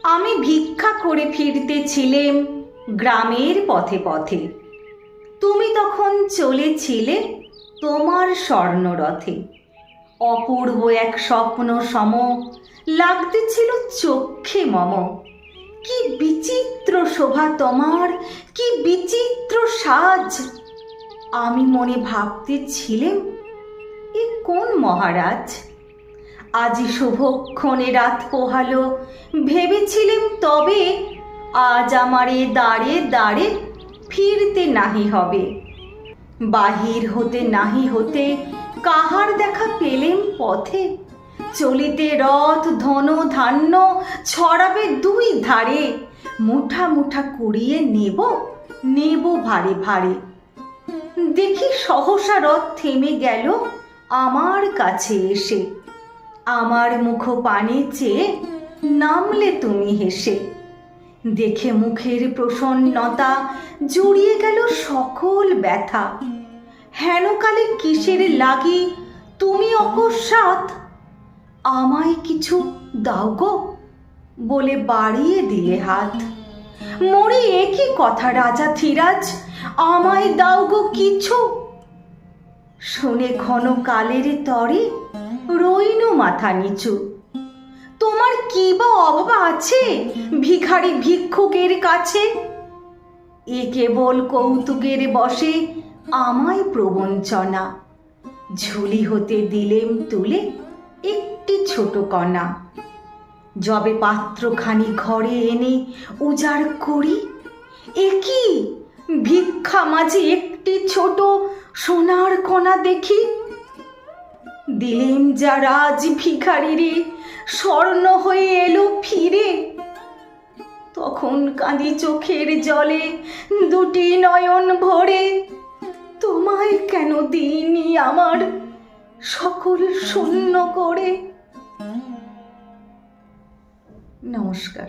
আমি ভিক্ষা করে ফিরতেছিলেম গ্রামের পথে পথে। তুমি তখন চলেছিলে তোমার স্বর্ণরথে। অপূর্ব এক স্বপ্ন সম লাগতেছিল চক্ষে মম। কি বিচিত্র শোভা তোমার, কি বিচিত্র সাজ! আমি মনে ভাবতেছিলেম, এ কোন মহারাজ? আজি শুভক্ষণে রাত পোহালো, ভেবেছিলেম তবে আজ আমারে দাঁড়ে দাঁড়ে ফিরতে নাহি হবে। বাহির হতে নাহি হতে কাহার দেখা পেলেম পথে। চলিতে রথ ধনু ধান্য ছড়াবে দুই ধারে। মুঠা মুঠা কুড়িয়ে নেব নেব ভারে ভারে। দেখি সহসা রথ থেমে গেল আমার কাছে এসে। আমার মুখ পানে চেয়ে নামলে তুমি হেসে। দেখে মুখের প্রসন্নতা জুড়িয়ে গেল সকল ব্যথা। হেনকালে কিসের লাগি তুমি অকস্মাৎ আমায় কিছু দাও গো বলে বাড়িয়ে দিলে হাত। মরি একই কথা রাজা ধীরাজ, আমায় দাও গো কিছু। শুনে ঘন কালের তরে রইনু মাথা নিচু। তোমার কি বা অভাব আছে ভিখারি ভিক্ষুকের কাছে? এ কেবল কৌতুকের বসে আমায় প্রবঞ্চনা। ঝুলি হতে দিলেম তুলে একটি ছোট কণা। যবে পাত্রখানি ঘরে এনে উজাড় করি, এ কি ভিক্ষা মাঝে একটি ছোট সোনার কণা দেখি। দিলেম যা রাজ ভিখারিরে, স্বর্ণ হয়ে এলো ফিরে। তখন কাঁদি চোখের জলে দুটি নয়ন ভরে। তোমায় কেন দিইনি আমার সকল শূন্য করে। নমস্কার।